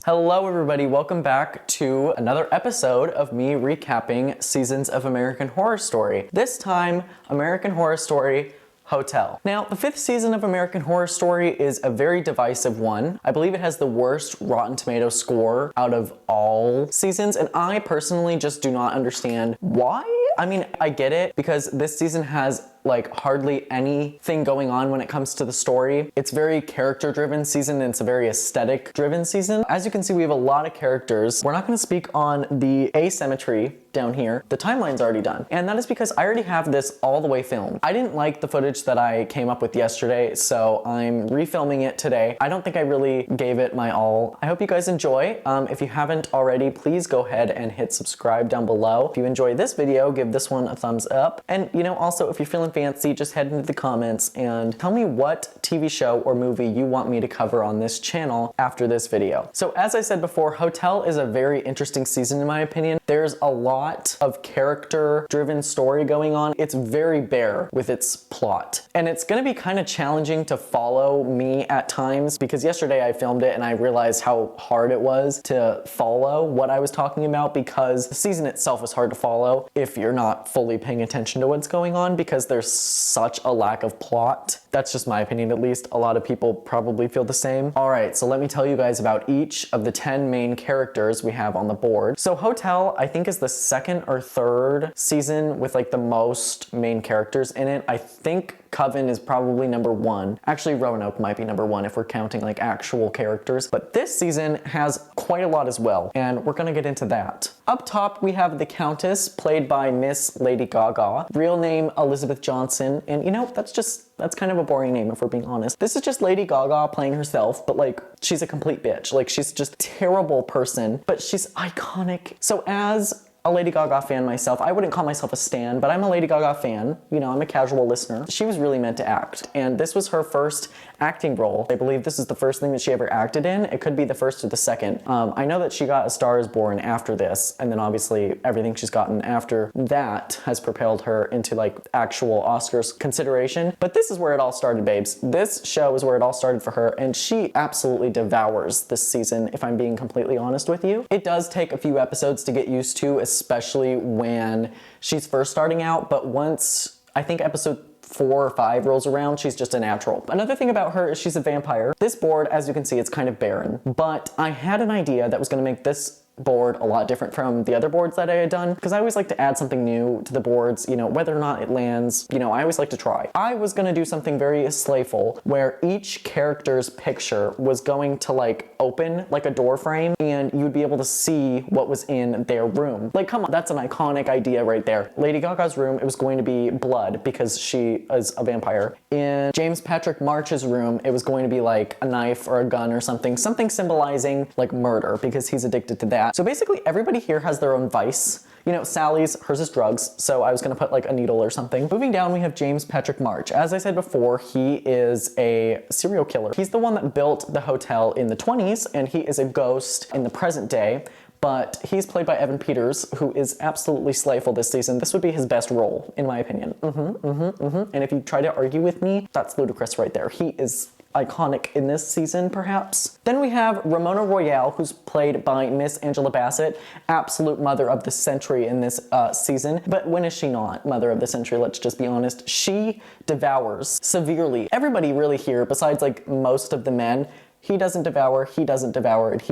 Hello everybody, welcome back to another episode of me recapping seasons of American Horror Story. This time, American Horror Story Hotel. Now, the 5th season of American Horror Story is a very divisive one. I believe it has the worst Rotten Tomato score out of all seasons, and I personally just do not understand why. I mean, I get it because this season has like hardly anything going on when it comes to the story. It's very character driven season and it's a very aesthetic driven season. As you can see, we have a lot of characters. We're not going to speak on the asymmetry down here. The timeline's already done. And that is because I already have this all the way filmed. I didn't like the footage that I came up with yesterday, so I'm refilming it today. I don't think I really gave it my all. I hope you guys enjoy. If you haven't already, please go ahead and hit subscribe down below. If you enjoy this video, give this one a thumbs up. And also if you're feeling fancy, just head into the comments and tell me what TV show or movie you want me to cover on this channel after this video. So as I said before, Hotel is a very interesting season in my opinion. There's a lot of character-driven story going on. It's very bare with its plot. And it's gonna be kind of challenging to follow me at times because yesterday I filmed it and I realized how hard it was to follow what I was talking about because the season itself is hard to follow if you're not fully paying attention to what's going on because there's such a lack of plot. That's just my opinion at least. A lot of people probably feel the same. All right, so let me tell you guys about each of the 10 main characters we have on the board. So Hotel, I think, is the second or third season with like the most main characters in it. I think Coven is probably number 1. Actually, Roanoke might be number 1 if we're counting like actual characters. But this season has quite a lot as well, and we're gonna get into that. Up top, we have the Countess, played by Miss Lady Gaga. Real name, Elizabeth Johnson, and that's kind of a boring name if we're being honest. This is just Lady Gaga playing herself, but like, she's a complete bitch. Like, she's just a terrible person, but she's iconic. So as a Lady Gaga fan myself, I wouldn't call myself a stan, but I'm a Lady Gaga fan. I'm a casual listener. She was really meant to act, and this was her first acting role. I believe this is the first thing that she ever acted in. It could be the first or the second. I know that she got A Star is Born after this, and then obviously everything she's gotten after that has propelled her into like actual Oscars consideration. But this is where it all started, babes. This show is where it all started for her, and she absolutely devours this season, if I'm being completely honest with you. It does take a few episodes to get used to, especially when she's first starting out, but once I think episode 4 or 5 rolls around, she's just a natural. Another thing about her is she's a vampire. This board, as you can see, it's kind of barren, but I had an idea that was going to make this board a lot different from the other boards that I had done because I always like to add something new to the boards, whether or not it lands, I always like to try. I was going to do something very slayful where each character's picture was going to like open like a door frame and you'd be able to see what was in their room. Like, come on, that's an iconic idea right there. Lady Gaga's room, it was going to be blood because she is a vampire. In James Patrick March's room, it was going to be like a knife or a gun or something symbolizing like murder because he's addicted to that. So basically everybody here has their own vice. Sally's, hers is drugs, so I was gonna put like a needle or something. Moving down, we have James Patrick March. As I said before, he is a serial killer. He's the one that built the hotel in the 20s, and he is a ghost in the present day. But he's played by Evan Peters, who is absolutely slayful this season. This would be his best role, in my opinion. And if you try to argue with me, that's ludicrous right there. He is iconic in this season, perhaps. Then we have Ramona Royale, who's played by Miss Angela Bassett, absolute mother of the century in this season. But when is she not mother of the century? Let's just be honest. She devours severely. Everybody really here, besides like most of the men, he doesn't devour, and he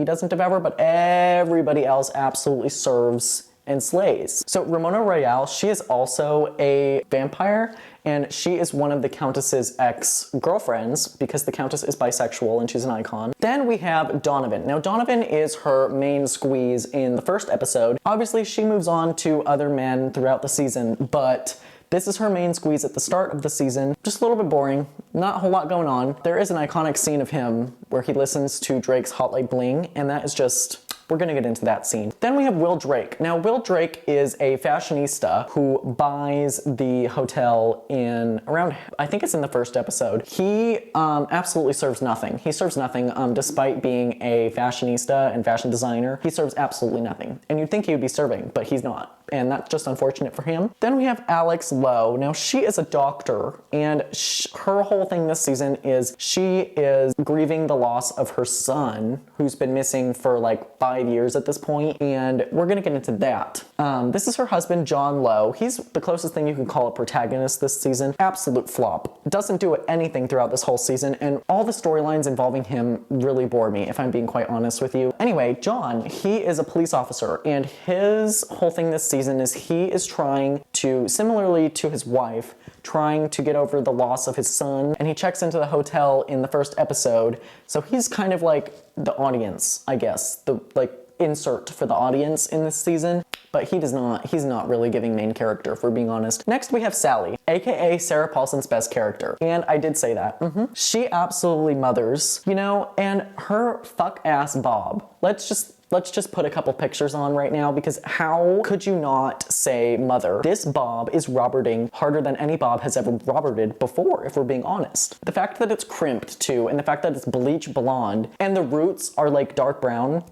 doesn't devour, but everybody else absolutely serves and slays. So Ramona Royale, she is also a vampire, and she is one of the Countess's ex-girlfriends because the Countess is bisexual and she's an icon. Then we have Donovan. Now Donovan is her main squeeze in the first episode. Obviously she moves on to other men throughout the season, but this is her main squeeze at the start of the season. Just a little bit boring, not a whole lot going on. There is an iconic scene of him where he listens to Drake's Hot Like Bling, and that is just We're gonna get into that scene. Then we have Will Drake. Now, Will Drake is a fashionista who buys the hotel in around, I think it's in the first episode. He absolutely serves nothing. He serves nothing despite being a fashionista and fashion designer. He serves absolutely nothing. And you'd think he would be serving, but he's not. And that's just unfortunate for him. Then we have Alex Lowe. Now, she is a doctor, and her whole thing this season is she is grieving the loss of her son, who's been missing for like 5 years at this point, and we're gonna get into that. This is her husband, John Lowe. He's the closest thing you can call a protagonist this season. Absolute flop. Doesn't do anything throughout this whole season, and all the storylines involving him really bore me, if I'm being quite honest with you. Anyway, John, he is a police officer, and his whole thing this season is he is trying to, similarly to his wife, trying to get over the loss of his son, and he checks into the hotel in the first episode, so he's kind of like the audience, I guess, the like insert for the audience in this season, but he's not really giving main character, if we're being honest. Next we have Sally, aka Sarah Paulson's best character, and I did say that. She absolutely mothers, you know, and her fuck ass Bob. Let's just put a couple pictures on right now, because how could you not say mother? This Bob is Roberting harder than any Bob has ever Roberted before, if we're being honest. The fact that it's crimped too, and the fact that it's bleach blonde, and the roots are like dark brown,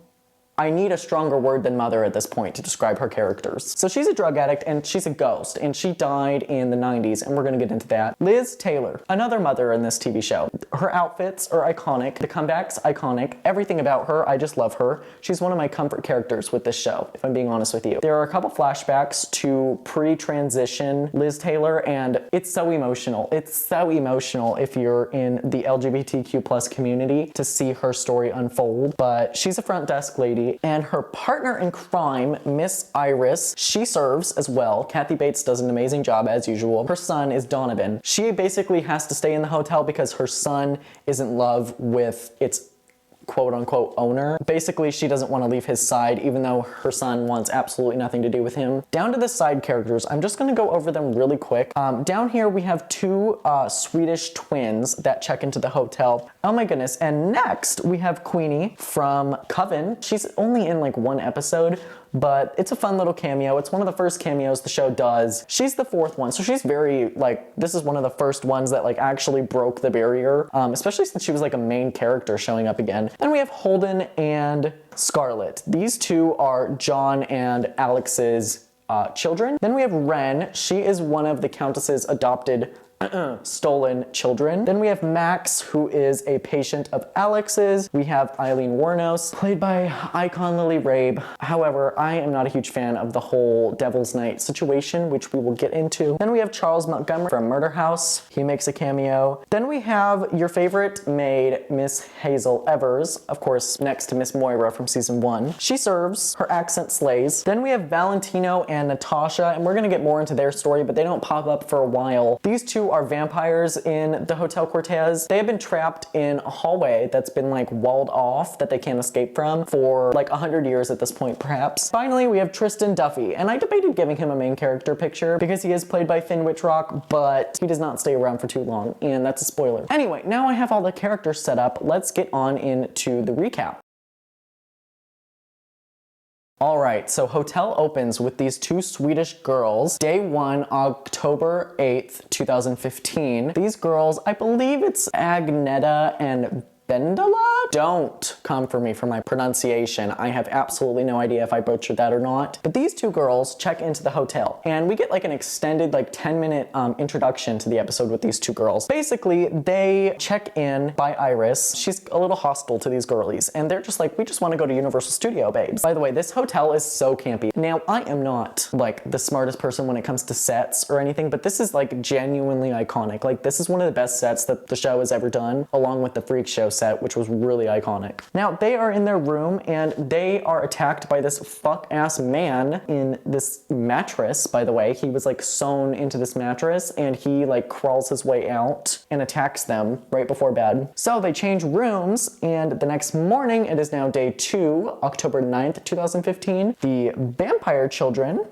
I need a stronger word than mother at this point to describe her characters. So she's a drug addict and she's a ghost, and she died in the 90s, and we're gonna get into that. Liz Taylor, another mother in this TV show. Her outfits are iconic, the comeback's iconic, everything about her, I just love her. She's one of my comfort characters with this show, if I'm being honest with you. There are a couple flashbacks to pre-transition Liz Taylor, and it's so emotional. It's so emotional if you're in the LGBTQ+ community to see her story unfold, but she's a front desk lady. And her partner in crime, Miss Iris, she serves as well. Kathy Bates does an amazing job as usual. Her son is Donovan. She basically has to stay in the hotel because her son is in love with its quote-unquote owner. Basically, she doesn't want to leave his side, even though her son wants absolutely nothing to do with him. Down to the side characters, I'm just going to go over them really quick. Down here, we have two Swedish twins that check into the hotel. Oh my goodness. And next, we have Queenie from Coven. She's only in like one episode, but it's a fun little cameo. It's one of the first cameos the show does. She's the fourth one, so she's very, like, this is one of the first ones that like actually broke the barrier, especially since she was like a main character showing up again. Then we have Holden and Scarlett. These two are John and Alex's children. Then we have Ren. She is one of the Countess's adopted stolen children. Then we have Max, who is a patient of Alex's. We have Eileen Wuornos, played by icon Lily Rabe. However, I am not a huge fan of the whole Devil's Night situation, which we will get into. Then we have Charles Montgomery from Murder House. He makes a cameo. Then we have your favorite maid, Miss Hazel Evers, of course, next to Miss Moira from season 1. She serves. Her accent slays. Then we have Valentino and Natasha, and we're gonna get more into their story, but they don't pop up for a while. These two are vampires in the Hotel Cortez. They have been trapped in a hallway that's been like walled off that they can't escape from for like 100 years at this point, perhaps. Finally, we have Tristan Duffy, and I debated giving him a main character picture because he is played by Finn Wittrock, but he does not stay around for too long, and that's a spoiler. Anyway, now I have all the characters set up. Let's get on into the recap. Alright, so Hotel opens with these two Swedish girls. Day 1, October 8th, 2015. These girls, I believe it's Agneta and Vendela? Don't come for me for my pronunciation. I have absolutely no idea if I butchered that or not. But these two girls check into the hotel, and we get like an extended like 10-minute introduction to the episode with these two girls. Basically, they check in by Iris. She's a little hostile to these girlies, and they're just like, we just want to go to Universal Studio, babes. By the way, this hotel is so campy. Now, I am not like the smartest person when it comes to sets or anything, but this is like genuinely iconic. Like, this is one of the best sets that the show has ever done, along with the Freak Show set, which was really iconic. Now, they are in their room, and they are attacked by this fuck-ass man in this mattress, by the way. He was like sewn into this mattress, and he like crawls his way out and attacks them right before bed. So they change rooms, and the next morning, it is now day 2, October 9th, 2015. The vampire children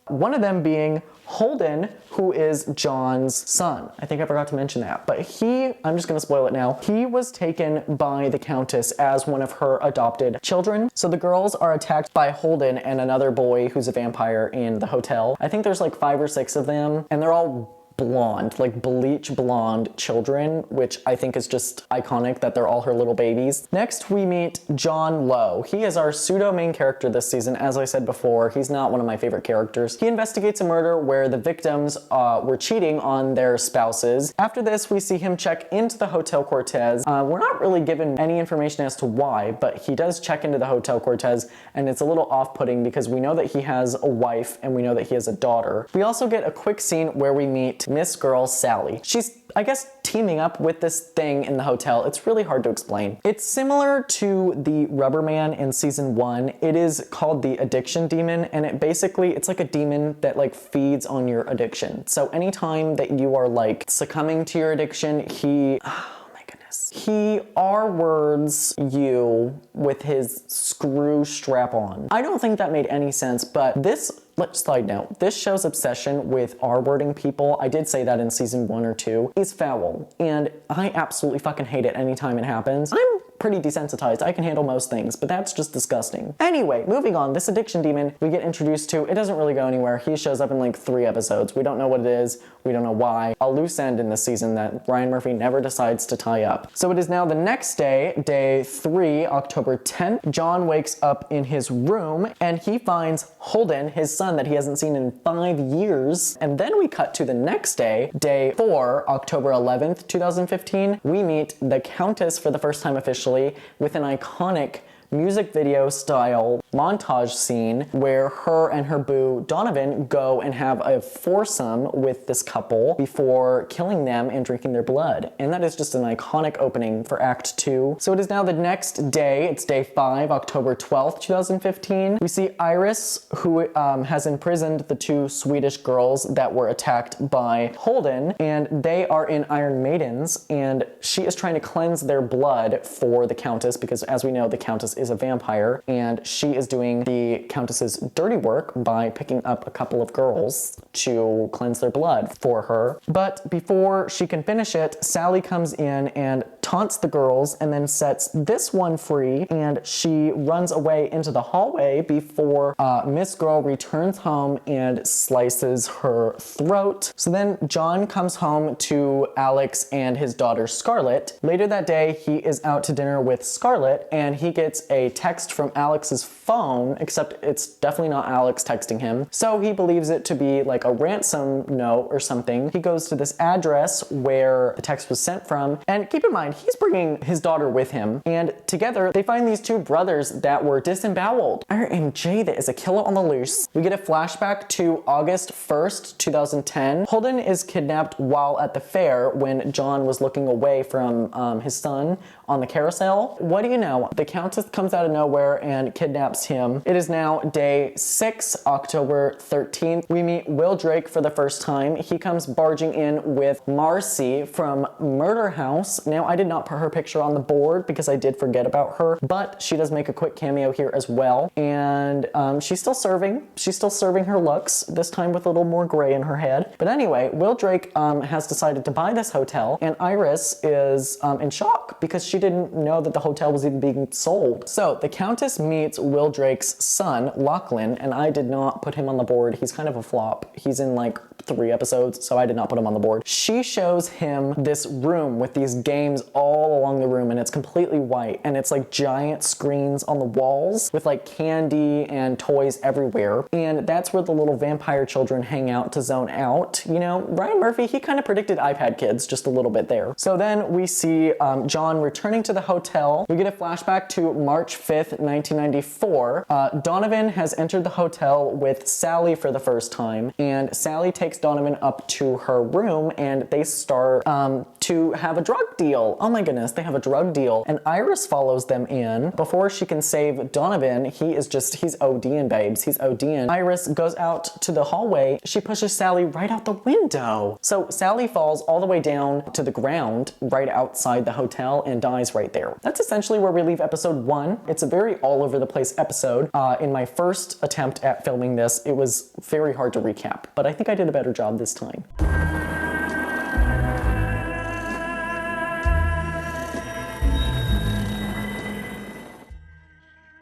One of them being Holden, who is John's son. I think I forgot to mention that, but I'm just gonna spoil it now. He was taken by the Countess as one of her adopted children. So the girls are attacked by Holden and another boy who's a vampire in the hotel. I think there's like 5 or 6 of them, and they're all blonde, like bleach blonde children, which I think is just iconic that they're all her little babies. Next, we meet John Lowe. He is our pseudo main character this season. As I said before, he's not one of my favorite characters. He investigates a murder where the victims were cheating on their spouses. After this, we see him check into the Hotel Cortez. We're not really given any information as to why, but he does check into the Hotel Cortez, and it's a little off-putting because we know that he has a wife and we know that he has a daughter. We also get a quick scene where we meet Miss Girl Sally. She's, I guess, teaming up with this thing in the hotel. It's really hard to explain. It's similar to the Rubber Man in season 1. It is called the Addiction Demon, and it's like a demon that like feeds on your addiction. So anytime that you are like succumbing to your addiction, he R-words you with his screw strap on. I don't think that made any sense, but side note, this show's obsession with R-wording people, I did say that in season 1 or 2, is foul, and I absolutely fucking hate it anytime it happens. I'm pretty desensitized. I can handle most things, but that's just disgusting. Anyway, moving on, this addiction demon we get introduced to, it doesn't really go anywhere. He shows up in like 3 episodes. We don't know what it is. We don't know why. A loose end in this season that Ryan Murphy never decides to tie up. So it is now the next day, day 3, October 10th. John wakes up in his room and he finds Holden, his son that he hasn't seen in 5 years. And then we cut to the next day, day 4, October 11th, 2015. We meet the Countess for the first time officially with an iconic music video style montage scene where her and her boo Donovan go and have a foursome with this couple before killing them and drinking their blood. And that is just an iconic opening for Act 2. So it is now the next day. It's day 5, October 12th, 2015. We see Iris, who has imprisoned the 2 Swedish girls that were attacked by Holden, and they are in Iron Maidens, and she is trying to cleanse their blood for the Countess because, as we know, the Countess is a vampire, and she is doing the Countess's dirty work by picking up a couple of girls to cleanse their blood for her. But before she can finish it, Sally comes in and taunts the girls and then sets this one free, and she runs away into the hallway before Miss Girl returns home and slices her throat. So then John comes home to Alex and his daughter Scarlett. Later that day, he is out to dinner with Scarlett, and he gets a text from Alex's phone, except it's definitely not Alex texting him. So he believes it to be like a ransom note or something. He goes to this address where the text was sent from, and keep in mind, he's bringing his daughter with him, and together they find these 2 brothers that were disemboweled. RMJ that is a killer on the loose. We get a flashback to August 1st, 2010. Holden is kidnapped while at the fair when John was looking away from his son on the carousel. What do you know? The Countess comes out of nowhere and kidnaps him. It is now day 6, October 13th. We meet Will Drake for the first time. He comes barging in with Marcy from Murder House. Now, I did not put her picture on the board because I did forget about her, but she does make a quick cameo here as well. And she's still serving. She's still serving her looks, this time with a little more gray in her head. But anyway, Will Drake has decided to buy this hotel, and Iris is in shock because she didn't know that the hotel was even being sold. So the Countess meets Will Drake's son, Lachlan, and I did not put him on the board. He's kind of a flop. He's in like 3 episodes, so I did not put him on the board. She shows him this room with these games all along the room, and it's completely white, and it's like giant screens on the walls with like candy and toys everywhere. And that's where the little vampire children hang out to zone out. You know, Ryan Murphy, he kind of predicted iPad kids just a little bit there. So then we see John returning to the hotel. We get a flashback to March 5th, 1994. Donovan has entered the hotel with Sally for the first time, and Sally takes takes Donovan up to her room and they start to have a drug deal. Oh my goodness, they have a drug deal. And Iris follows them in. Before she can save Donovan, he's ODing, babes. He's ODing. Iris goes out to the hallway. She pushes Sally right out the window. So Sally falls all the way down to the ground right outside the hotel and dies right there. That's essentially where we leave episode 1. It's a very all over the place episode. In my first attempt at filming this, it was very hard to recap, but I think I did a better job this time.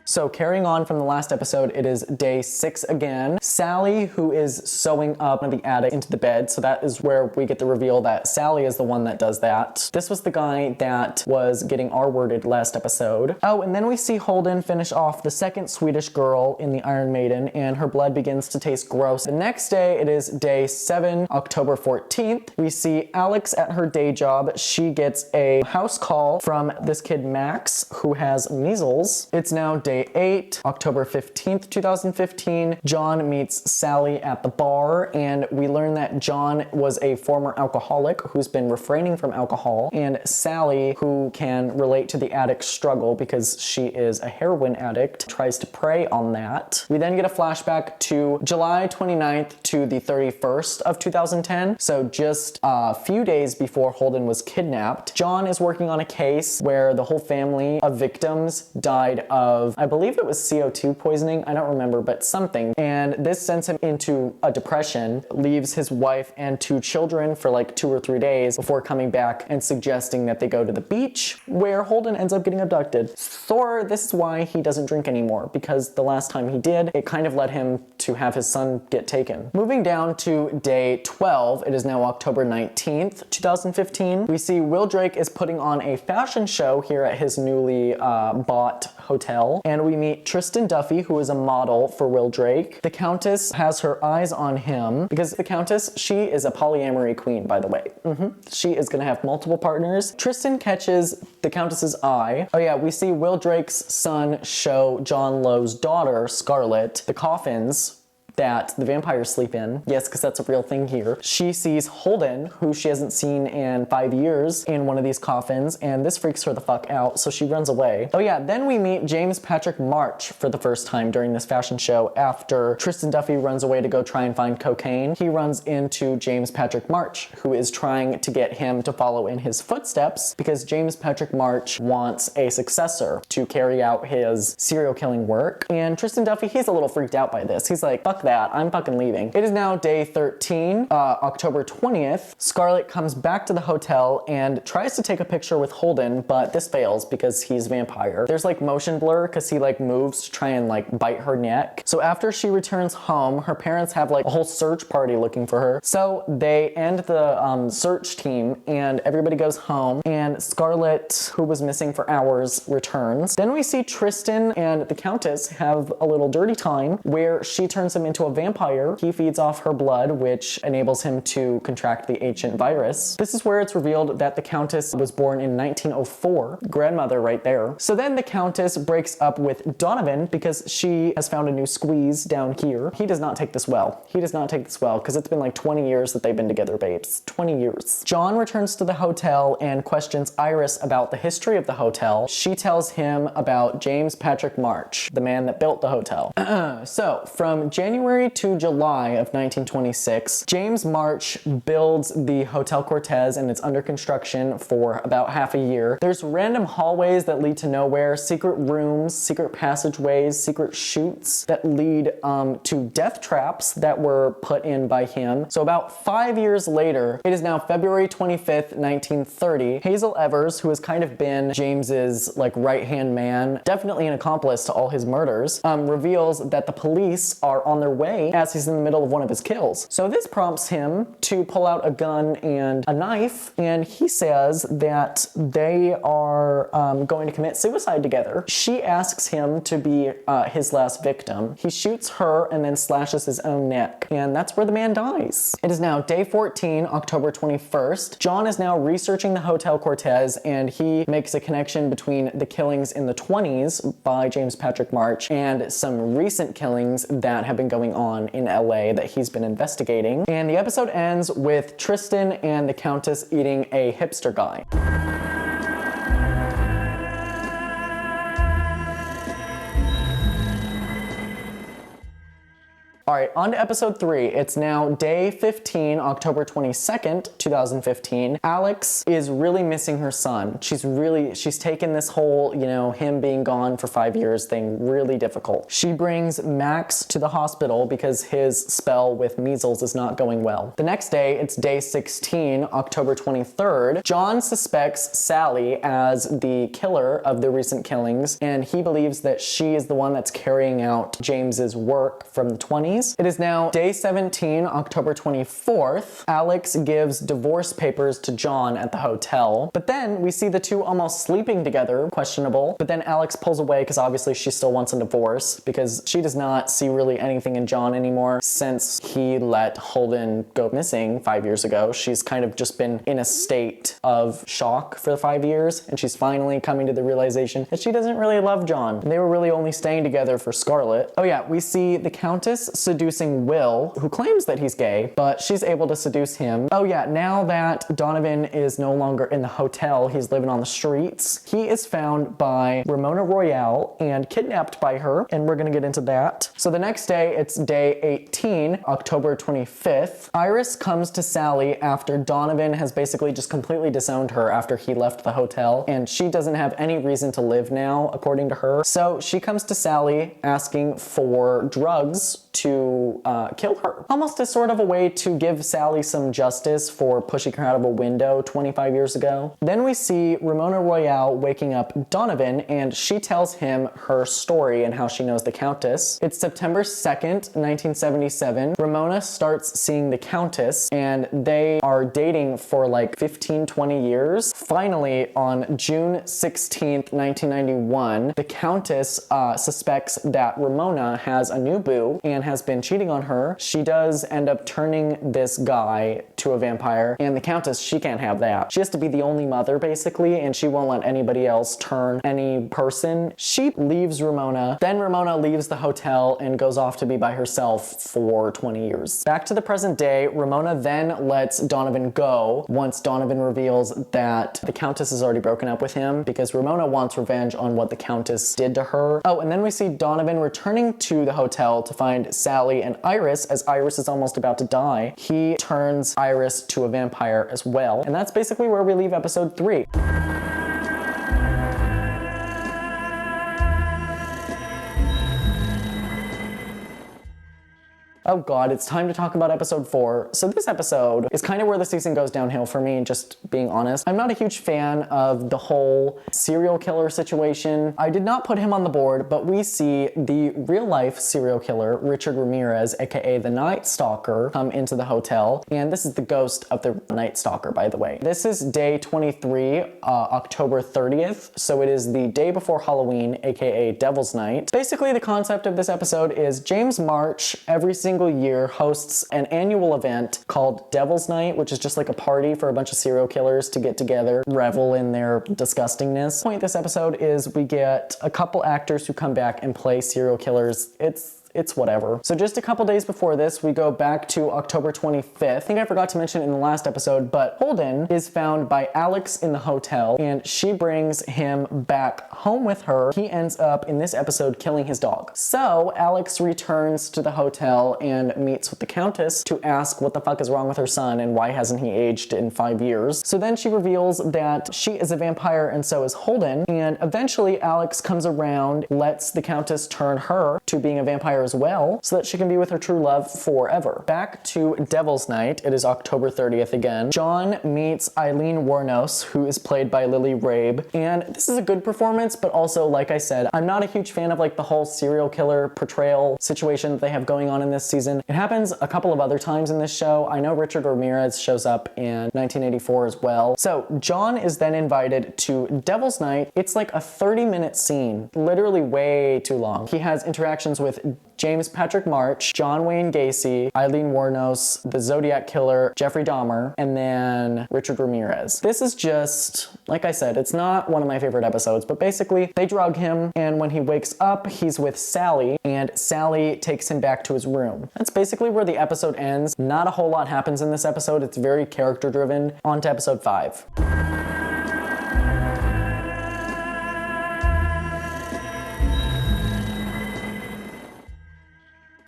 So carrying on from the last episode, it is day 6 again. Sally, who is sewing up in the attic into the bed, so that is where we get the reveal that Sally is the one that does that. This was the guy that was getting R-worded last episode. Oh, and then we see Holden finish off the second Swedish girl in the Iron Maiden, and her blood begins to taste gross. The next day, it is day 7, October 14th. We see Alex at her day job. She gets a house call from this kid Max, who has measles. It's now day 8, October 15th, 2015. John meets Sally at the bar, and we learn that John was a former alcoholic who's been refraining from alcohol, and Sally, who can relate to the addict's struggle because she is a heroin addict, tries to prey on that. We then get a flashback to July 29th to the 31st of 2010, so just a few days before Holden was kidnapped. John is working on a case where the whole family of victims died of, I believe it was CO2 poisoning, I don't remember, but something. And this sends him into a depression, leaves his wife and 2 children for like 2 or 3 days before coming back and suggesting that they go to the beach, where Holden ends up getting abducted. Thor, this is why he doesn't drink anymore, because the last time he did, it kind of led him to have his son get taken. Moving down to day 12, it is now October 19th, 2015. We see Will Drake is putting on a fashion show here at his newly bought hotel, and we meet Tristan Duffy, who is a model for Will Drake. The Countess has her eyes on him because the Countess, she is a polyamory queen, by the way. She is gonna have multiple partners. Tristan catches the Countess's eye. Oh yeah, we see Will Drake's son show John Lowe's daughter, Scarlett, the coffins that the vampires sleep in. Yes, because that's a real thing here. She sees Holden, who she hasn't seen in 5 years, in one of these coffins, and this freaks her the fuck out, so she runs away. Oh yeah, then we meet James Patrick March for the first time during this fashion show after Tristan Duffy runs away to go try and find cocaine. He runs into James Patrick March, who is trying to get him to follow in his footsteps because James Patrick March wants a successor to carry out his serial killing work. And Tristan Duffy, he's a little freaked out by this. He's like, fuck that, I'm fucking leaving. It is now day 13, October 20th. Scarlett comes back to the hotel and tries to take a picture with Holden, but this fails because he's a vampire. There's like motion blur because he like moves to try and like bite her neck. So after she returns home, her parents have like a whole search party looking for her. So they end the search team and everybody goes home, and Scarlett, who was missing for hours, returns. Then we see Tristan and the Countess have a little dirty time where she turns him into a vampire. He feeds off her blood, which enables him to contract the ancient virus. This is where it's revealed that the Countess was born in 1904. Grandmother right there. So then the Countess breaks up with Donovan because she has found a new squeeze down here. He does not take this well. He does not take this well because it's been like 20 years that they've been together, babes. 20 years. John returns to the hotel and questions Iris about the history of the hotel. She tells him about James Patrick March, the man that built the hotel. So from January to July of 1926, James March builds the Hotel Cortez, and it's under construction for about half a year. There's random hallways that lead to nowhere, secret rooms, secret passageways, secret chutes that lead to death traps that were put in by him. So about 5 years later, it is now February 25th, 1930. Hazel Evers, who has kind of been James's like right-hand man, definitely an accomplice to all his murders, reveals that the police are on their way as he's in the middle of one of his kills. So this prompts him to pull out a gun and a knife, and he says that they are going to commit suicide together. She asks him to be his last victim. He shoots her and then slashes his own neck, and that's where the man dies. It is now day 14, October 21st. John is now researching the Hotel Cortez, and he makes a connection between the killings in the 20s by James Patrick March and some recent killings that have been going going on in LA that he's been investigating. And the episode ends with Tristan and the Countess eating a hipster guy. All right, on to episode 3. It's now day 15, October 22nd, 2015. Alex is really missing her son. She's taken this whole, him being gone for 5 years thing really difficult. She brings Max to the hospital because his spell with measles is not going well. The next day, it's day 16, October 23rd. John suspects Sally as the killer of the recent killings, and he believes that she is the one that's carrying out James's work from the 20s. It is now day 17, October 24th. Alex gives divorce papers to John at the hotel, but then we see the two almost sleeping together, questionable, but then Alex pulls away because obviously she still wants a divorce because she does not see really anything in John anymore since he let Holden go missing 5 years ago. She's kind of just been in a state of shock for 5 years, and she's finally coming to the realization that she doesn't really love John. They were really only staying together for Scarlett. Oh yeah, we see the Countess seducing Will, who claims that he's gay, but she's able to seduce him. Oh yeah, now that Donovan is no longer in the hotel, he's living on the streets, he is found by Ramona Royale and kidnapped by her, and we're gonna get into that. So the next day, it's day 18, October 25th. Iris comes to Sally after Donovan has basically just completely disowned her after he left the hotel, and she doesn't have any reason to live now, according to her. So she comes to Sally asking for drugs to kill her. Almost as sort of a way to give Sally some justice for pushing her out of a window 25 years ago. Then we see Ramona Royale waking up Donovan, and she tells him her story and how she knows the Countess. It's September 2nd, 1977. Ramona starts seeing the Countess, and they are dating for like 15, 20 years. Finally, on June 16th, 1991, the Countess suspects that Ramona has a new boo and has been cheating on her. She does end up turning this guy to a vampire, and the Countess, she can't have that. She has to be the only mother, basically, and she won't let anybody else turn any person. She leaves Ramona, then Ramona leaves the hotel and goes off to be by herself for 20 years. Back to the present day, Ramona then lets Donovan go once Donovan reveals that the Countess has already broken up with him because Ramona wants revenge on what the Countess did to her. Oh, and then we see Donovan returning to the hotel to find Sally and Iris, as Iris is almost about to die. He turns Iris to a vampire as well. And that's basically where we leave episode 3. Oh god, it's time to talk about episode 4. So this episode is kind of where the season goes downhill for me, just being honest. I'm not a huge fan of the whole serial killer situation. I did not put him on the board, but we see the real life serial killer, Richard Ramirez, aka the Night Stalker, come into the hotel. And this is the ghost of the Night Stalker, by the way. This is day 23, October 30th. So it is the day before Halloween, aka Devil's Night. Basically, the concept of this episode is James March, every single year, hosts an annual event called Devil's Night, which is just like a party for a bunch of serial killers to get together, revel in their disgustingness. The point of this episode is we get a couple actors who come back and play serial killers. It's whatever. So just a couple days before this, we go back to October 25th. I think I forgot to mention in the last episode, but Holden is found by Alex in the hotel, and she brings him back home with her. He ends up in this episode killing his dog. So Alex returns to the hotel and meets with the Countess to ask what the fuck is wrong with her son and why hasn't he aged in 5 years. So then she reveals that she is a vampire and so is Holden, and eventually Alex comes around, lets the Countess turn her to being a vampire as well, so that she can be with her true love forever. Back to Devil's Night, it is October 30th again. John meets Eileen Wuornos, who is played by Lily Rabe, and this is a good performance, but also, like I said, I'm not a huge fan of like the whole serial killer portrayal situation that they have going on in this season. It happens a couple of other times in this show. I know Richard Ramirez shows up in 1984 as well. So John is then invited to Devil's Night. It's like a 30-minute scene, literally way too long. He has interactions with James Patrick March, John Wayne Gacy, Eileen Wuornos, the Zodiac Killer, Jeffrey Dahmer, and then Richard Ramirez. This is just, like I said, it's not one of my favorite episodes, but basically they drug him, and when he wakes up, he's with Sally, and Sally takes him back to his room. That's basically where the episode ends. Not a whole lot happens in this episode. It's very character driven. On to episode 5.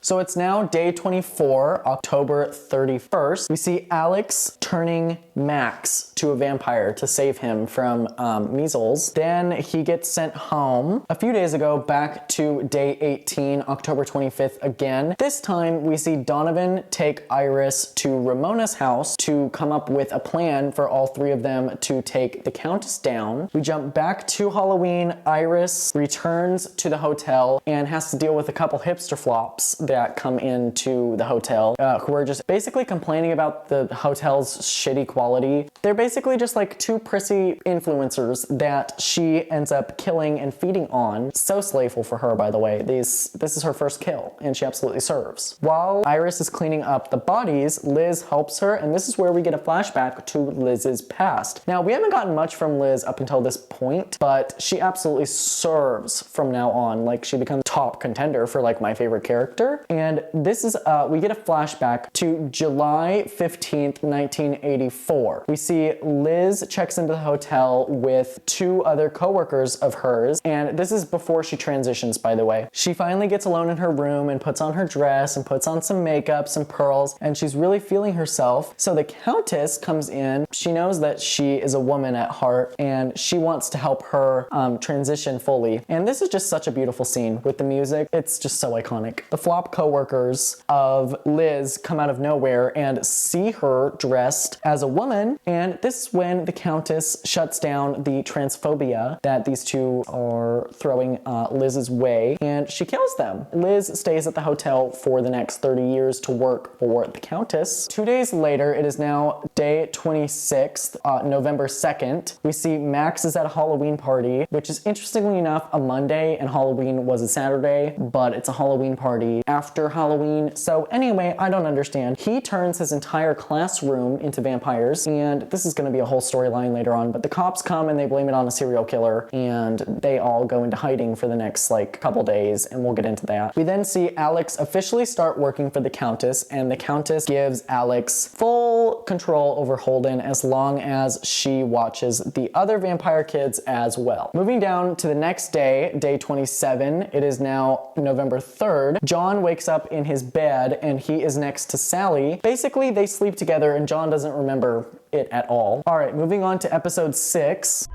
So it's now day 24, October 31st. We see Alex turning Max to a vampire to save him from measles. Then he gets sent home. A few days ago, back to day 18, October 25th again. This time we see Donovan take Iris to Ramona's house to come up with a plan for all three of them to take the Countess down. We jump back to Halloween. Iris returns to the hotel and has to deal with a couple hipster flops that come into the hotel who are just basically complaining about the hotel's shitty quality. They're basically just like two prissy influencers that she ends up killing and feeding on. So slaveful for her, by the way. This is her first kill, and she absolutely serves. While Iris is cleaning up the bodies, Liz helps her, and this is where we get a flashback to Liz's past. Now, we haven't gotten much from Liz up until this point, but she absolutely serves from now on. Like, she becomes top contender for like my favorite character. And this is, we get a flashback to July 15th, 1984. We see Liz checks into the hotel with two other coworkers of hers, and this is before she transitions, by the way. She finally gets alone in her room and puts on her dress and puts on some makeup, some pearls, and she's really feeling herself. So the Countess comes in. She knows that she is a woman at heart, and she wants to help her transition fully. And this is just such a beautiful scene with the music. It's just so iconic. The flop coworkers of Liz come out of nowhere and see her dressed as a woman, and this is when the Countess shuts down the transphobia that these two are throwing Liz's way, and she kills them. Liz stays at the hotel for the next 30 years to work for the Countess. 2 days later, it is now day 26th, November 2nd. We see Max is at a Halloween party, which is interestingly enough a Monday, and Halloween was a Saturday, but it's a Halloween party after Halloween. So anyway, I don't understand. He turns his entire classroom into vampires, and this is going to be a whole storyline later on, but the cops come and they blame it on a serial killer, and they all go into hiding for the next like couple days, and we'll get into that. We then see Alex officially start working for the Countess, and the Countess gives Alex full control over Holden as long as she watches the other vampire kids as well. Moving down to the next day, day 27, it is now November 3rd. John wakes up in his bed and he is next to Sally. Basically, they sleep together and John doesn't remember it at all. All right, moving on to episode 6.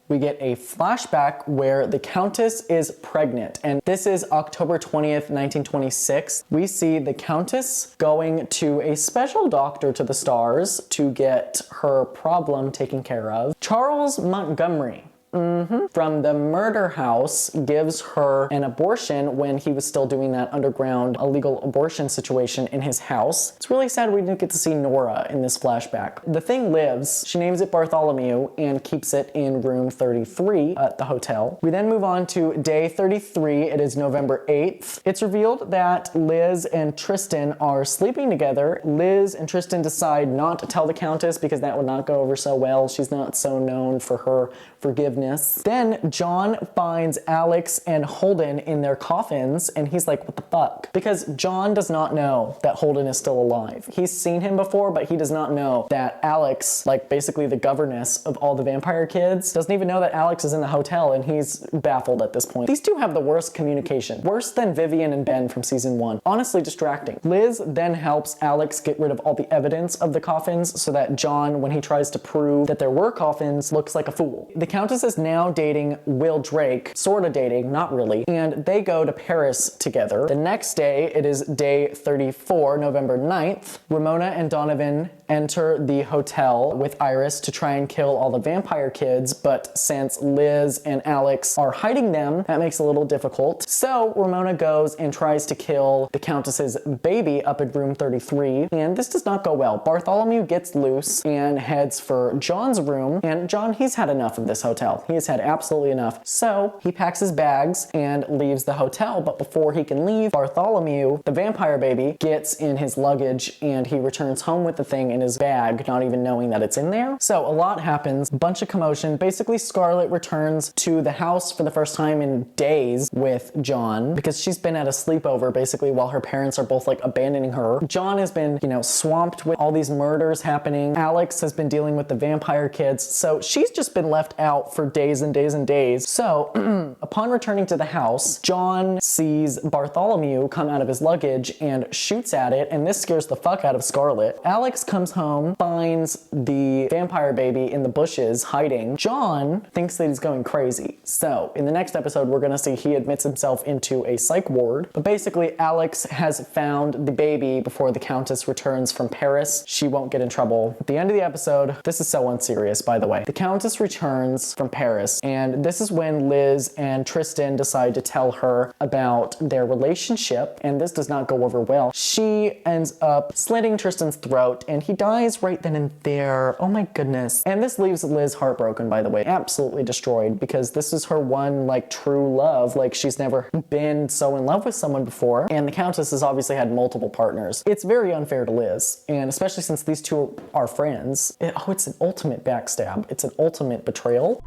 We get a flashback where the Countess is pregnant, and this is October 20th, 1926. We see the Countess going to a special doctor to the stars to get her problem taken care of. Charles Montgomery from the murder house gives her an abortion when he was still doing that underground illegal abortion situation in his house. It's really sad we didn't get to see Nora in this flashback. The thing lives. She names it Bartholomew and keeps it in room 33 at the hotel. We then move on to day 33. It is November 8th. It's revealed that Liz and Tristan are sleeping together. Liz and Tristan decide not to tell the Countess because that would not go over so well. She's not so known for her forgiveness. Then John finds Alex and Holden in their coffins, and he's like, what the fuck? Because John does not know that Holden is still alive. He's seen him before, but he does not know that Alex, like basically the governess of all the vampire kids, doesn't even know that Alex is in the hotel, and he's baffled at this point. These two have the worst communication. Worse than Vivian and Ben from season 1. Honestly distracting. Liz then helps Alex get rid of all the evidence of the coffins so that John, when he tries to prove that there were coffins, looks like a fool. The Countess is now dating Will Drake, sort of dating, not really, and they go to Paris together. The next day, it is day 34, November 9th. Ramona and Donovan enter the hotel with Iris to try and kill all the vampire kids, but since Liz and Alex are hiding them, that makes it a little difficult. So Ramona goes and tries to kill the Countess's baby up in room 33, and this does not go well. Bartholomew gets loose and heads for John's room, and John, he's had enough of this hotel. He has had absolutely enough. So he packs his bags and leaves the hotel, but before he can leave, Bartholomew, the vampire baby, gets in his luggage and he returns home with the thing in his bag, not even knowing that it's in there. So a lot happens, bunch of commotion. Basically, Scarlett returns to the house for the first time in days with John because she's been at a sleepover basically while her parents are both like abandoning her. John has been, swamped with all these murders happening. Alex has been dealing with the vampire kids. So she's just been left out for days and days and days. So upon returning to the house, John sees Bartholomew come out of his luggage and shoots at it, and this scares the fuck out of Scarlett. Alex comes home, finds the vampire baby in the bushes hiding. John thinks that he's going crazy. So in the next episode, we're gonna see he admits himself into a psych ward. But basically, Alex has found the baby before the Countess returns from Paris. She won't get in trouble. At the end of the episode, this is so unserious, by the way. The Countess returns from Paris, and this is when Liz and Tristan decide to tell her about their relationship, and this does not go over well. She ends up slitting Tristan's throat, and he dies right then and there. Oh my goodness. And this leaves Liz heartbroken, by the way, absolutely destroyed, because this is her one, true love. She's never been so in love with someone before, and the Countess has obviously had multiple partners. It's very unfair to Liz, and especially since these two are friends. It's an ultimate backstab. It's an ultimate betrayal.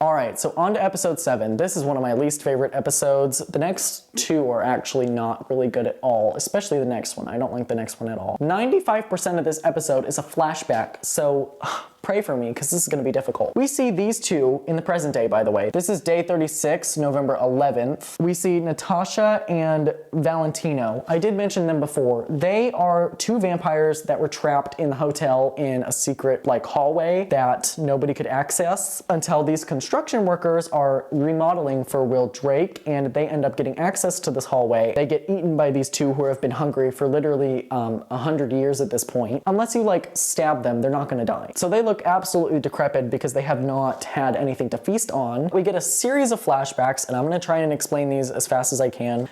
Alright, so on to episode 7. This is one of my least favorite episodes. The next two are actually not really good at all, especially the next one. I don't like the next one at all. 95% of this episode is a flashback, so pray for me, because this is going to be difficult. We see these two in the present day, by the way. This is day 36, November 11th. We see Natasha and Valentino. I did mention them before. They are two vampires that were trapped in the hotel in a secret, hallway that nobody could access until these construction workers are remodeling for Will Drake, and they end up getting access to this hallway. They get eaten by these two who have been hungry for literally 100 years at this point. Unless you, stab them, they're not gonna die. So they look absolutely decrepit because they have not had anything to feast on. We get a series of flashbacks, and I'm gonna try and explain these as fast as I can.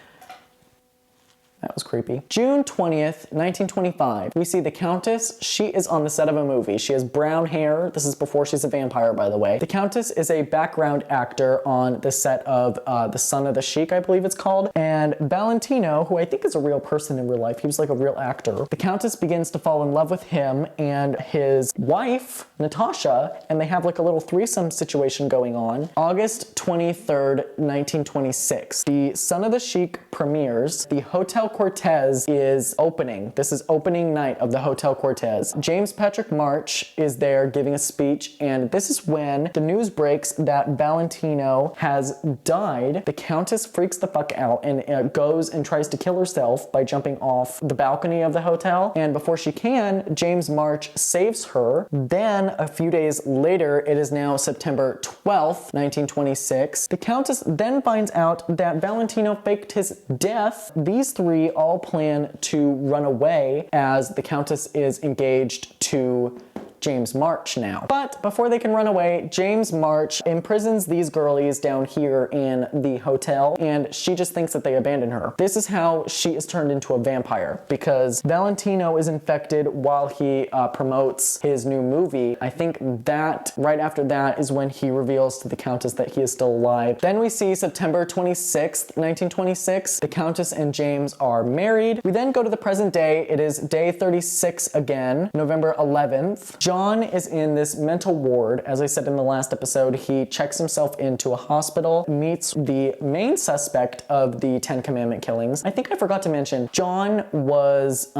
That was creepy. June 20th, 1925. We see the Countess. She is on the set of a movie. She has brown hair. This is before she's a vampire, by the way. The Countess is a background actor on the set of The Son of the Sheik, I believe it's called. And Valentino, who I think is a real person in real life, he was like a real actor. The Countess begins to fall in love with him and his wife, Natasha, and they have a little threesome situation going on. August 23rd, 1926. The Son of the Sheik premieres. The Hotel Cortez is opening. This is opening night of the Hotel Cortez. James Patrick March is there giving a speech, and this is when the news breaks that Valentino has died. The Countess freaks the fuck out and goes and tries to kill herself by jumping off the balcony of the hotel, and before she can, James March saves her. Then a few days later, it is now September 12th, 1926. The Countess then finds out that Valentino faked his death. These three all plan to run away as the Countess is engaged to James March now. But before they can run away, James March imprisons these girlies down here in the hotel, and she just thinks that they abandoned her. This is how she is turned into a vampire, because Valentino is infected while he promotes his new movie. I think that right after that is when he reveals to the Countess that he is still alive. Then we see September 26th, 1926. The Countess and James are married. We then go to the present day. It is day 36 again, November 11th. John is in this mental ward. As I said in the last episode, he checks himself into a hospital, meets the main suspect of the 10 Commandment killings. I think I forgot to mention, John was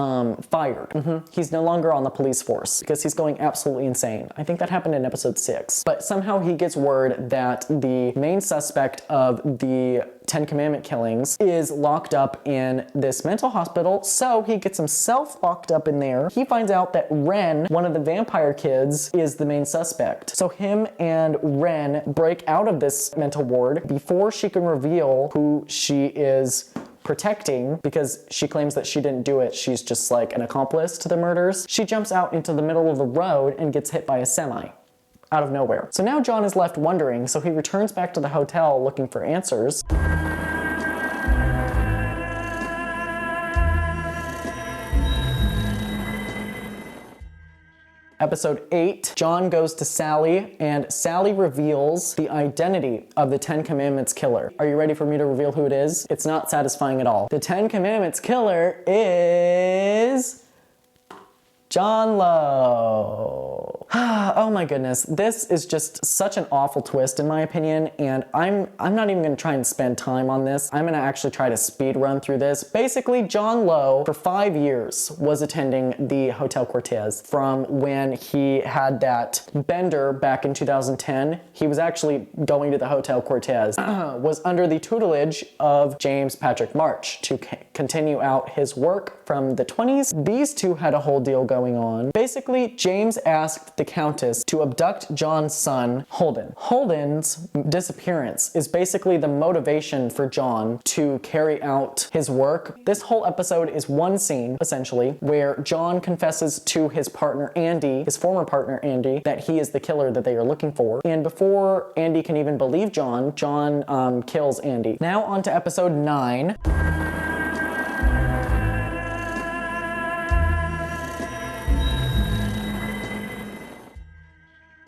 fired. He's no longer on the police force because he's going absolutely insane. I think that happened in episode 6. But somehow he gets word that the main suspect of the Ten Commandment killings, is locked up in this mental hospital, so he gets himself locked up in there. He finds out that Ren, one of the vampire kids, is the main suspect. So him and Ren break out of this mental ward before she can reveal who she is protecting, because she claims that she didn't do it. She's just like an accomplice to the murders. She jumps out into the middle of the road and gets hit by a semi out of nowhere. So now John is left wondering, so he returns back to the hotel looking for answers. Episode 8, John goes to Sally, and Sally reveals the identity of the Ten Commandments killer. Are you ready for me to reveal who it is? It's not satisfying at all. The Ten Commandments killer is John Lowe. Oh my goodness, this is just such an awful twist in my opinion, and I'm not even gonna try and spend time on this. I'm gonna actually try to speed run through this. Basically, John Lowe, for 5 years, was attending the Hotel Cortez. From when he had that bender back in 2010, he was actually going to the Hotel Cortez, was under the tutelage of James Patrick March to continue out his work from the 20s. These two had a whole deal going on. Basically, James asked the Countess to abduct John's son, Holden. Holden's disappearance is basically the motivation for John to carry out his work. This whole episode is one scene, essentially, where John confesses to his partner Andy, his former partner Andy, that he is the killer that they are looking for. And before Andy can even believe John, John kills Andy. Now on to episode 9.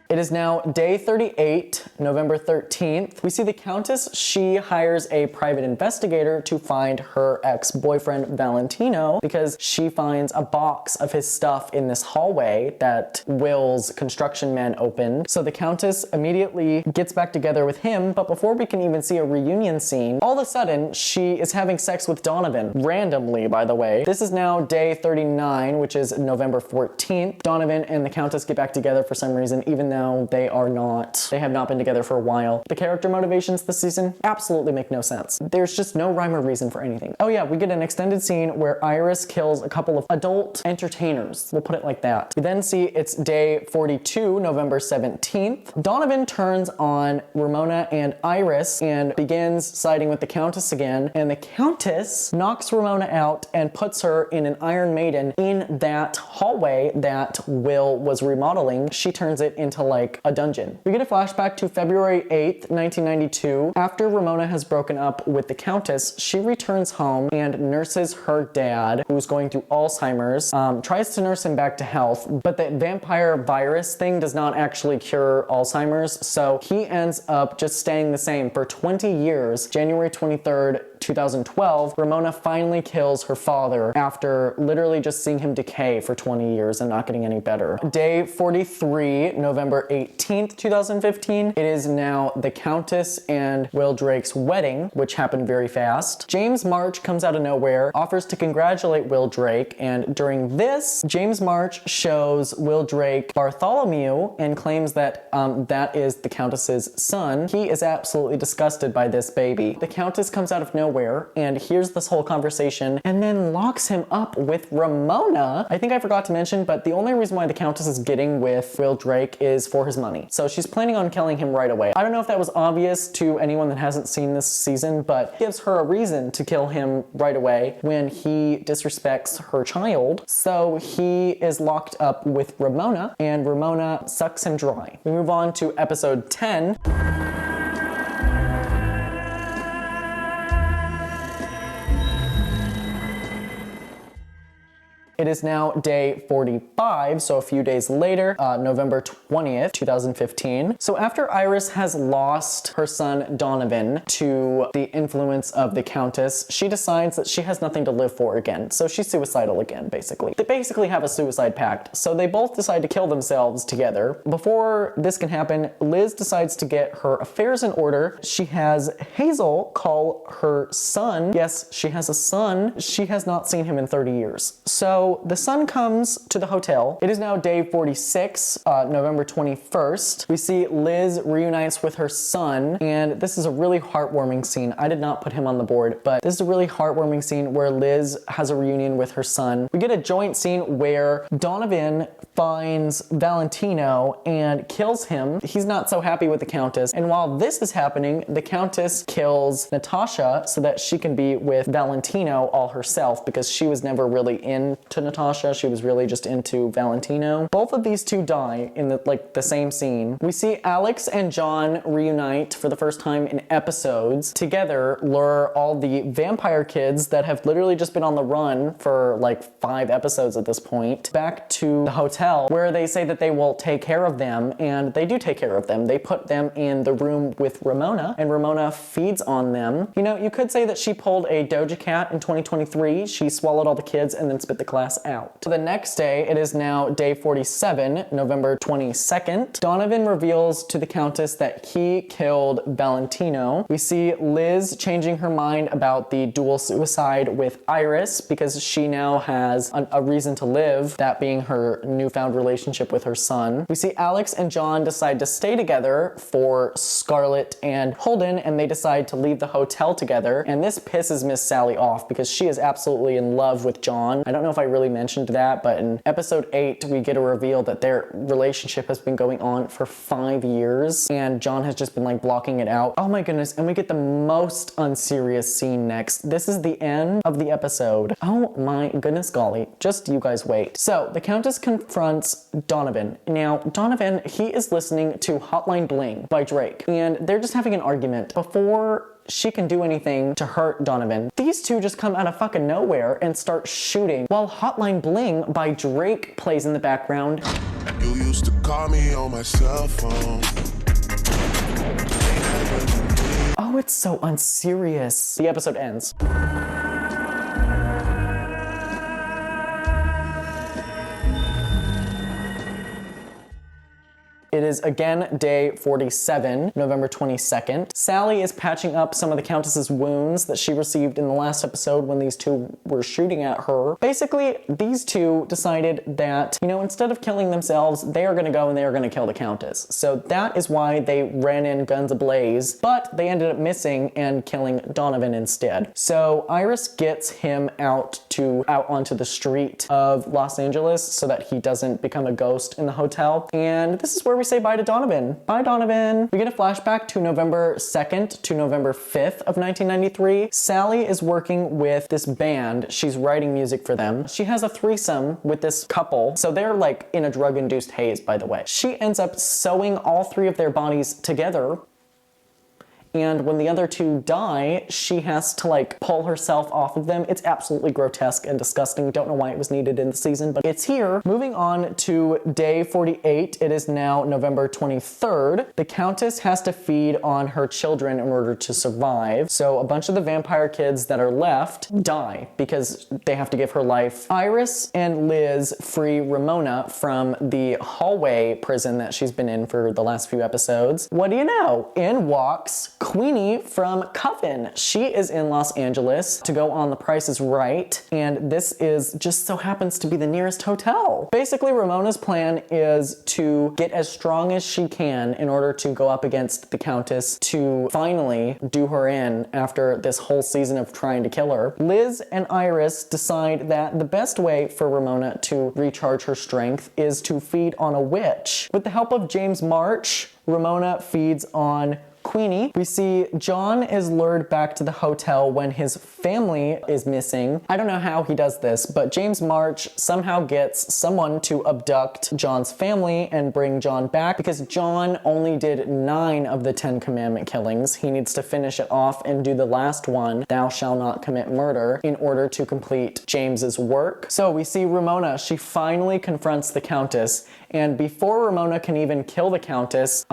It is now day 38, November 13th. We see the Countess. She hires a private investigator to find her ex-boyfriend Valentino because she finds a box of his stuff in this hallway that Will's construction men opened. So the Countess immediately gets back together with him, but before we can even see a reunion scene, all of a sudden she is having sex with Donovan. Randomly, by the way. This is now day 39, which is November 14th. Donovan and the Countess get back together for some reason, even though they have not been together for a while. The character motivations this season absolutely make no sense. There's just no rhyme or reason for anything. Oh yeah, we get an extended scene where Iris kills a couple of adult entertainers. We'll put it like that. We then see it's day 42, November 17th. Donovan turns on Ramona and Iris and begins siding with the Countess again, and the Countess knocks Ramona out and puts her in an Iron Maiden in that hallway that Will was remodeling. She turns it into like a dungeon. We get a flashback to February 8th, 1992. After Ramona has broken up with the Countess, she returns home and nurses her dad, who's going through Alzheimer's, tries to nurse him back to health, but the vampire virus thing does not actually cure Alzheimer's, so he ends up just staying the same for 20 years. January 23rd, 2012, Ramona finally kills her father after literally just seeing him decay for 20 years and not getting any better. Day 43, November 18th, 2015, it is now the Countess and Will Drake's wedding, which happened very fast. James March comes out of nowhere, offers to congratulate Will Drake, and during this, James March shows Will Drake Bartholomew and claims that that is the Countess's son. He is absolutely disgusted by this baby. The Countess comes out of nowhere and hears this whole conversation and then locks him up with Ramona. I think I forgot to mention, but the only reason why the Countess is getting with Will Drake is for his money. So she's planning on killing him right away. I don't know if that was obvious to anyone that hasn't seen this season, but it gives her a reason to kill him right away when he disrespects her child. So he is locked up with Ramona and Ramona sucks him dry. We move on to episode 10. It is now day 45, so a few days later, November 20th, 2015. So after Iris has lost her son Donovan to the influence of the Countess, she decides that she has nothing to live for again. So she's suicidal again, basically. They basically have a suicide pact, so they both decide to kill themselves together. Before this can happen, Liz decides to get her affairs in order. She has Hazel call her son. Yes, she has a son. She has not seen him in 30 years. So So the sun comes to the hotel. It is now day 46, November 21st. We see Liz reunites with her son, and this is a really heartwarming scene. I did not put him on the board, but this is a really heartwarming scene where Liz has a reunion with her son. We get a joint scene where Donovan finds Valentino and kills him. He's not so happy with the Countess, and while this is happening, the Countess kills Natasha so that she can be with Valentino all herself, because she was never really into Natasha. She was really just into Valentino. Both of these two die in the same scene. We see Alex and John reunite for the first time in episodes. Together, lure all the vampire kids that have literally just been on the run for like 5 episodes at this point back to the hotel, where they say that they will take care of them, and they do take care of them. They put them in the room with Ramona, and Ramona feeds on them. You know, you could say that she pulled a Doja Cat in 2023. She swallowed all the kids and then spit the class out. So the next day, it is now day 47, November 22nd. Donovan reveals to the Countess that he killed Valentino. We see Liz changing her mind about the dual suicide with Iris because she now has a reason to live, that being her newfound relationship with her son. We see Alex and John decide to stay together for Scarlett and Holden, and they decide to leave the hotel together, and this pisses Miss Sally off because she is absolutely in love with John. I don't know if I really mentioned that, but in episode 8 we get a reveal that their relationship has been going on for 5 years, and John has just been like blocking it out. Oh my goodness, and we get the most unserious scene next. This is the end of the episode. Oh my goodness golly, just you guys wait. So the Countess confronts Donovan. Now Donovan, he is listening to Hotline Bling by Drake, and they're just having an argument. Before she can do anything to hurt Donovan, these two just come out of fucking nowhere and start shooting while Hotline Bling by Drake plays in the background. You used to call me on my cell phone. Oh, it's so unserious. The episode ends. It is again day 47, November 22nd. Sally is patching up some of the Countess's wounds that she received in the last episode when these two were shooting at her. Basically, these two decided that, you know, instead of killing themselves, they are gonna go and they are gonna kill the Countess. So that is why they ran in guns ablaze, but they ended up missing and killing Donovan instead. So Iris gets him out onto the street of Los Angeles so that he doesn't become a ghost in the hotel. And this is where we say bye to Donovan. Bye, Donovan. We get a flashback to November 2nd to November 5th of 1993. Sally is working with this band. She's writing music for them. She has a threesome with this couple. So they're like in a drug-induced haze, by the way. She ends up sewing all 3 of their bodies together. And when the other 2 die, she has to like pull herself off of them. It's absolutely grotesque and disgusting. Don't know why it was needed in the season, but it's here. Moving on to day 48. It is now November 23rd. The Countess has to feed on her children in order to survive. So a bunch of the vampire kids that are left die because they have to give her life. Iris and Liz free Ramona from the hallway prison that she's been in for the last few episodes. What do you know? In walks Queenie from Coven. She is in Los Angeles to go on The Price is Right, and this is just so happens to be the nearest hotel. Basically, Ramona's plan is to get as strong as she can in order to go up against the Countess to finally do her in after this whole season of trying to kill her. Liz and Iris decide that the best way for Ramona to recharge her strength is to feed on a witch. With the help of James March, Ramona feeds on Queenie. We see John is lured back to the hotel when his family is missing. I don't know how he does this, but James March somehow gets someone to abduct John's family and bring John back because John only did 9 of the 10 commandment killings. He needs to finish it off and do the last one, thou shalt not commit murder, in order to complete James's work. So we see Ramona. She finally confronts the Countess, and before Ramona can even kill the Countess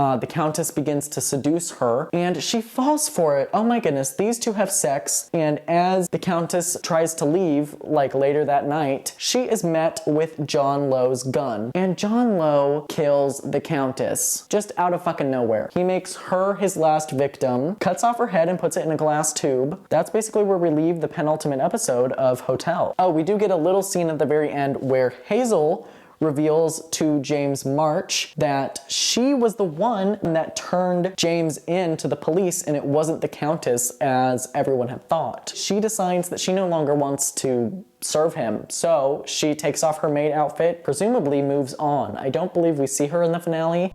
begins to seduce her her, and she falls for it. Oh my goodness, these two have sex, and as the Countess tries to leave, like later that night, she is met with John Lowe's gun, and John Lowe kills the Countess just out of fucking nowhere. He makes her his last victim, cuts off her head and puts it in a glass tube. That's basically where we leave the penultimate episode of Hotel. Oh, we do get a little scene at the very end where Hazel reveals to James March that she was the one that turned James in to the police, and it wasn't the Countess as everyone had thought. She decides that she no longer wants to serve him, so she takes off her maid outfit, presumably moves on. I don't believe we see her in the finale.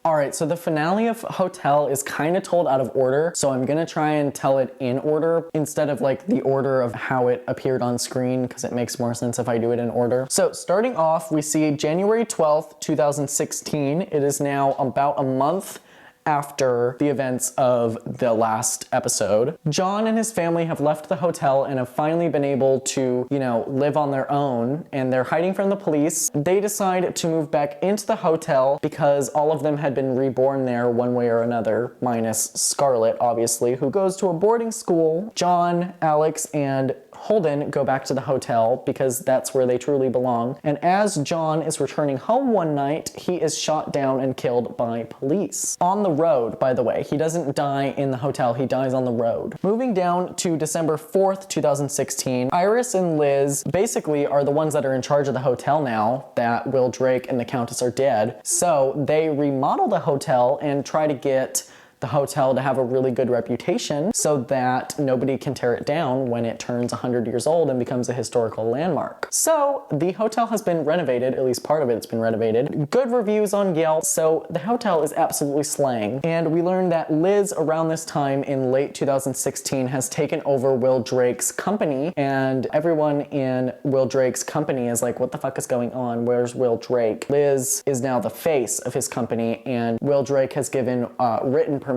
Alright, so the finale of Hotel is kind of told out of order, so I'm gonna try and tell it in order instead of like the order of how it appeared on screen, because it makes more sense if I do it in order. So starting off, we see January 12th, 2016. It is now about a month after the events of the last episode. John and his family have left the hotel and have finally been able to, live on their own, and they're hiding from the police. They decide to move back into the hotel because all of them had been reborn there one way or another, minus Scarlett, obviously, who goes to a boarding school. John, Alex, and Holden go back to the hotel because that's where they truly belong. And as John is returning home one night, he is shot down and killed by police. On the road, by the way. He doesn't die in the hotel, he dies on the road. Moving down to December 4th, 2016, Iris and Liz basically are the ones that are in charge of the hotel now that Will Drake and the Countess are dead. So they remodel the hotel and try to get the hotel to have a really good reputation so that nobody can tear it down when it turns 100 years old and becomes a historical landmark. So the hotel has been renovated, at least part of it's been renovated. Good reviews on Yelp, so the hotel is absolutely slaying. And we learned that Liz around this time in late 2016 has taken over Will Drake's company, and everyone in Will Drake's company is like, what the fuck is going on? Where's Will Drake? Liz is now the face of his company, and Will Drake has given written permission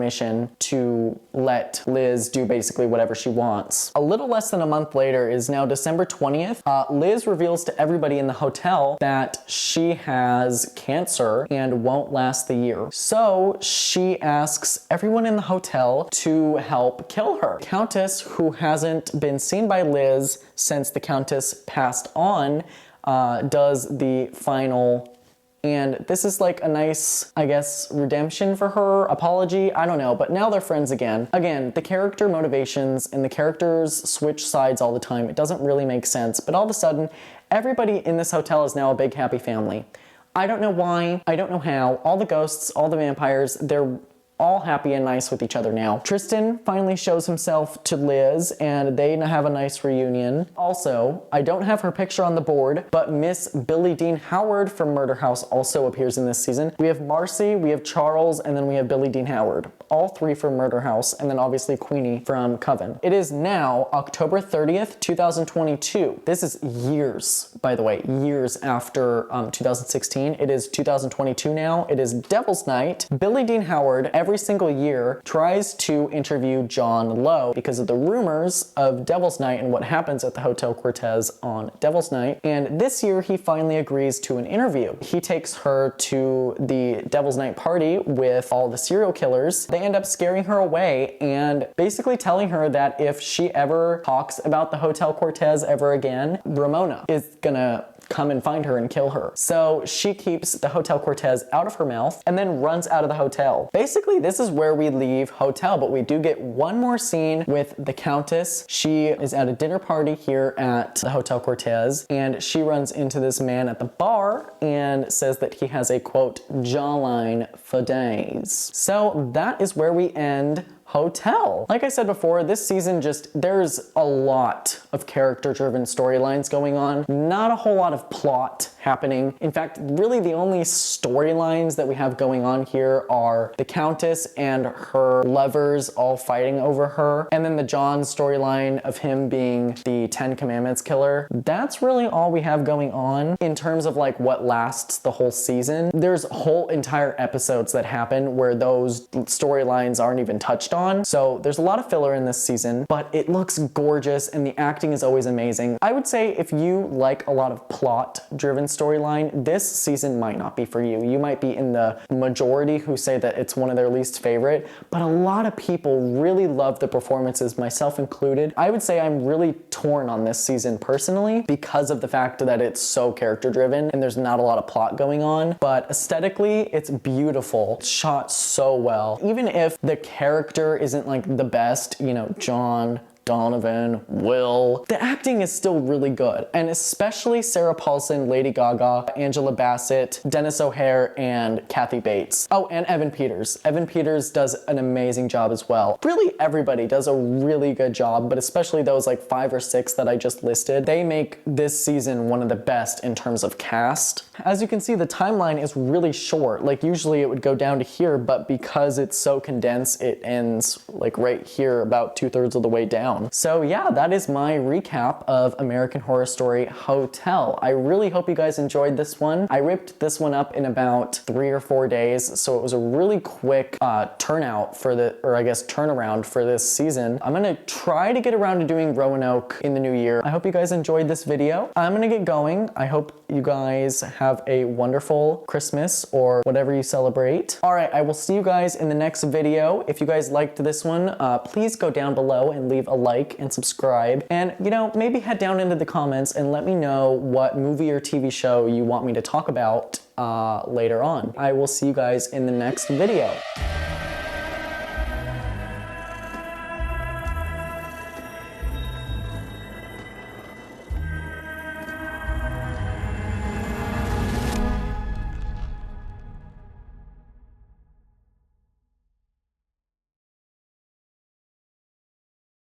to let Liz do basically whatever she wants. A little less than a month later is now December 20th. Liz reveals to everybody in the hotel that she has cancer and won't last the year. So she asks everyone in the hotel to help kill her. Countess, who hasn't been seen by Liz since the Countess passed on, does the final. And this is like a nice, I guess, redemption for her, apology, I don't know, but now they're friends again. Again, the character motivations and the characters switch sides all the time. It doesn't really make sense, but all of a sudden, everybody in this hotel is now a big happy family. I don't know why, I don't know how. All the ghosts, all the vampires, they're all happy and nice with each other now. Tristan finally shows himself to Liz and they have a nice reunion. Also, I don't have her picture on the board, but Miss Billie Dean Howard from Murder House also appears in this season. We have Marcy, we have Charles, and then we have Billie Dean Howard. All three from Murder House, and then obviously Queenie from Coven. It is now October 30th, 2022. This is years, by the way, years after 2016. It is 2022 now. It is Devil's Night. Billie Dean Howard, every single year, tries to interview John Lowe because of the rumors of Devil's Night and what happens at the Hotel Cortez on Devil's Night. And this year, he finally agrees to an interview. He takes her to the Devil's Night party with all the serial killers. They end up scaring her away and basically telling her that if she ever talks about the Hotel Cortez ever again, Ramona is gonna come and find her and kill her. So she keeps the Hotel Cortez out of her mouth and then runs out of the hotel. Basically, this is where we leave Hotel, but we do get one more scene with the Countess. She is at a dinner party here at the Hotel Cortez, and she runs into this man at the bar and says that he has a, quote, jawline for days. So that is where we end Hotel. Like I said before, this season there's a lot of character-driven storylines going on. Not a whole lot of plot happening. In fact, really the only storylines that we have going on here are the Countess and her lovers all fighting over her, and then the John storyline of him being the 10 Commandments killer. That's really all we have going on in terms of like what lasts the whole season. There's whole entire episodes that happen where those storylines aren't even touched on. So there's a lot of filler in this season, but it looks gorgeous and the acting is always amazing. I would say if you like a lot of plot-driven storyline, this season might not be for you. You might be in the majority who say that it's one of their least favorite, but a lot of people really love the performances, myself included. I would say I'm really torn on this season personally because of the fact that it's so character-driven and there's not a lot of plot going on, but aesthetically, it's beautiful. It's shot so well. Even if the character isn't like the best, you know, John, Donovan, Will, the acting is still really good. And especially Sarah Paulson, Lady Gaga, Angela Bassett, Dennis O'Hare, and Kathy Bates. Oh, and Evan Peters. Evan Peters does an amazing job as well. Really everybody does a really good job, but especially those like 5 or 6 that I just listed. They make this season one of the best in terms of cast. As you can see, the timeline is really short. Like usually it would go down to here, but because it's so condensed, it ends like right here about 2/3 of the way down. So yeah, that is my recap of American Horror Story Hotel. I really hope you guys enjoyed this one. I ripped this one up in about 3 or 4 days, so it was a really quick turnaround for this season. I'm gonna try to get around to doing Roanoke in the new year. I hope you guys enjoyed this video. I'm gonna get going. I hope you guys have a wonderful Christmas or whatever you celebrate. All right, I will see you guys in the next video. If you guys liked this one, please go down below and leave a like and subscribe, and you know, maybe head down into the comments and let me know what movie or TV show you want me to talk about later on. I will see you guys in the next video.